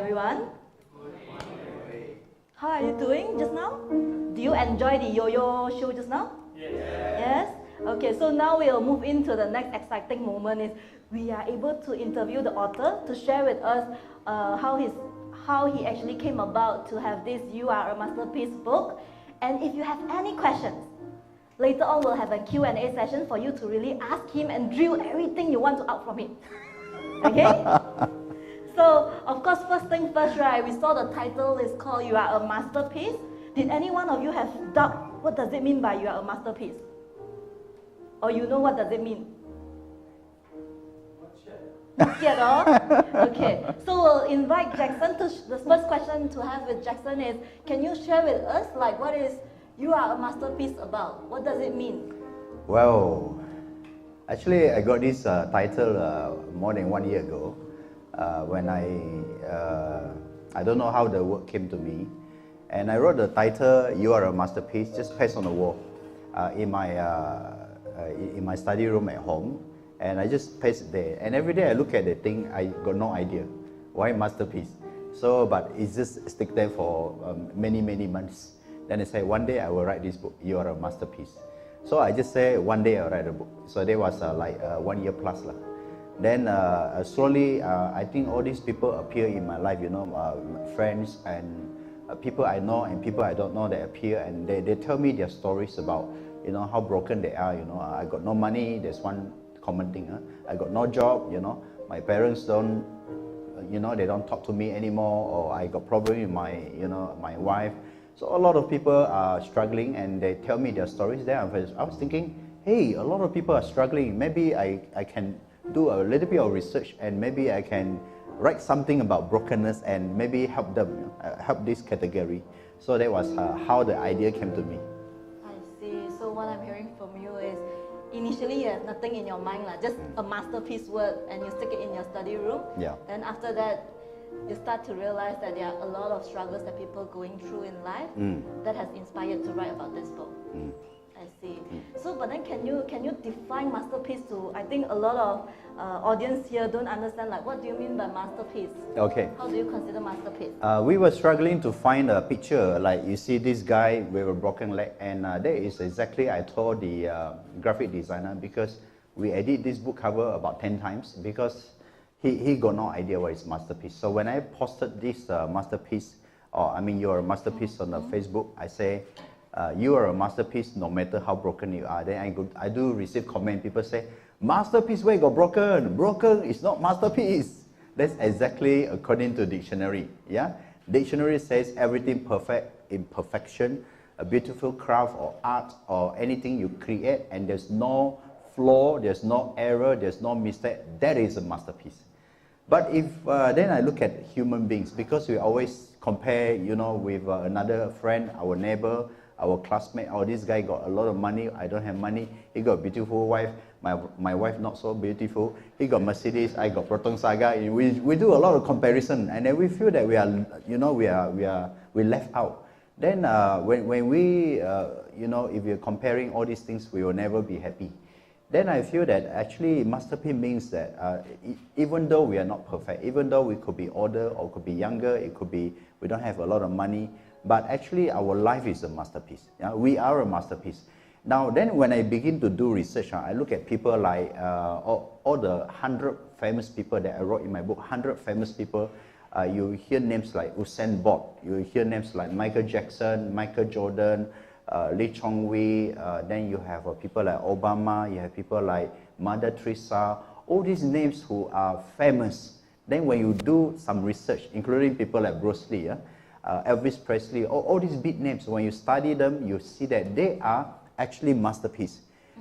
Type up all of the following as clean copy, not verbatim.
everyone. How are you doing just now? Do you enjoy the yo-yo show just now? Yes? Okay, so now we'll move into the next exciting moment is we are able to interview the author to share with us how he actually came about to have this You Are a Masterpiece book. And if you have any questions, later on we'll have a Q&A session for you to really ask him and drill everything you want to out from him. Okay? So, of course, first thing first, right, we saw the title is called You Are a Masterpiece. Did any one of you have doubt what does it mean by You Are a Masterpiece? Or you know what does it mean? Not yet, oh? Okay, so we'll invite Jackson to, the first question to have with Jackson is, can you share with us, like, what is You Are a Masterpiece about? What does it mean? Well, actually, I got this title more than 1 year ago. When I don't know how the word came to me, and I wrote the title "You Are a Masterpiece" just pasted on the wall in my study room at home, and I just pasted there. And every day I look at the thing, I got no idea why masterpiece. So, but it just stick there for many months. Then I say one day I will write this book. You Are a Masterpiece. So I just say one day I'll write a book. So that was like 1 year plus lah. Then slowly, I think all these people appear in my life, you know, friends and people I know and people I don't know, they appear and they tell me their stories about, you know, how broken they are, you know. I got no money, there's one common thing. I got no job, you know. My parents don't, you know, they don't talk to me anymore, or I got problem with my, you know, my wife. So a lot of people are struggling and they tell me their stories there. I was thinking, hey, a lot of people are struggling. Maybe I can do a little bit of research and maybe I can write something about brokenness and maybe help them, help this category. So that was how the idea came to me. I see. So what I'm hearing from you is initially you have nothing in your mind, just a masterpiece word, and you stick it in your study room. Yeah. Then after that, you start to realize that there are a lot of struggles that people are going through in life that has inspired to write about this book. I see. So, but then can you define masterpiece to, I think a lot of audience here don't understand, like, what do you mean by masterpiece? Okay. How do you consider masterpiece? We were struggling to find a picture, like you see this guy with a broken leg, and that is exactly I told the graphic designer, because we edit this book cover about 10 times because he got no idea what is masterpiece. So when I posted this masterpiece, or I mean you're a masterpiece on the Facebook, I say, you are a masterpiece no matter how broken you are. Then I do receive comment, people say, masterpiece where got broken? Broken is not masterpiece. That's exactly according to dictionary. Yeah, dictionary says everything perfect, imperfection, a beautiful craft or art or anything you create and there's no flaw, there's no error, there's no mistake, that is a masterpiece. But if then I look at human beings, because we always compare, you know, with another friend, our neighbor, our classmate. Oh, this guy got a lot of money, I don't have money. He got a beautiful wife, my wife not so beautiful. He got Mercedes, I got Proton Saga. We do a lot of comparison, and then we feel that we are, you know, we left out. Then when we, you know, if you're comparing all these things, we will never be happy. Then I feel that actually masterpiece means that even though we are not perfect, even though we could be older or could be younger, it could be we don't have a lot of money, but actually our life is a masterpiece. Yeah? We are a masterpiece. Now then when I begin to do research, I look at people like all the 100 famous people that I wrote in my book, 100 famous people. You hear names like Usain Bolt, you hear names like Michael Jackson, Michael Jordan, Lee Chong Wei, then you have people like Obama, you have people like Mother Teresa, all these names who are famous. Then when you do some research, including people like Bruce Lee, Elvis Presley, all these big names, when you study them, you see that they are actually masterpiece.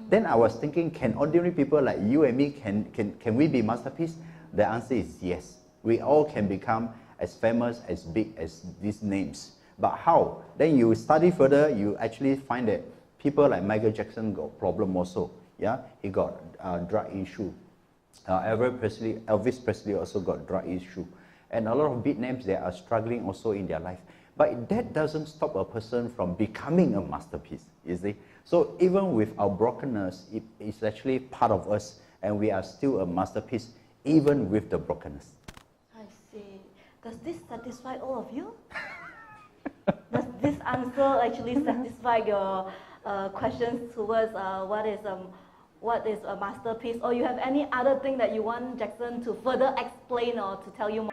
Then I was thinking, can ordinary people like you and me, can we be masterpiece? The answer is yes. We all can become as famous, as big as these names. But how? Then you study further, you actually find that people like Michael Jackson got problem also. Yeah, he got drug issue. Elvis Presley also got drug issue. And a lot of big names, they are struggling also in their life. But that doesn't stop a person from becoming a masterpiece, you see. So even with our brokenness, it is actually part of us, and we are still a masterpiece even with the brokenness. I see. Does this satisfy all of you? Does this answer actually satisfy your questions towards what is a masterpiece? Or you have any other thing that you want Jackson to further explain or to tell you more?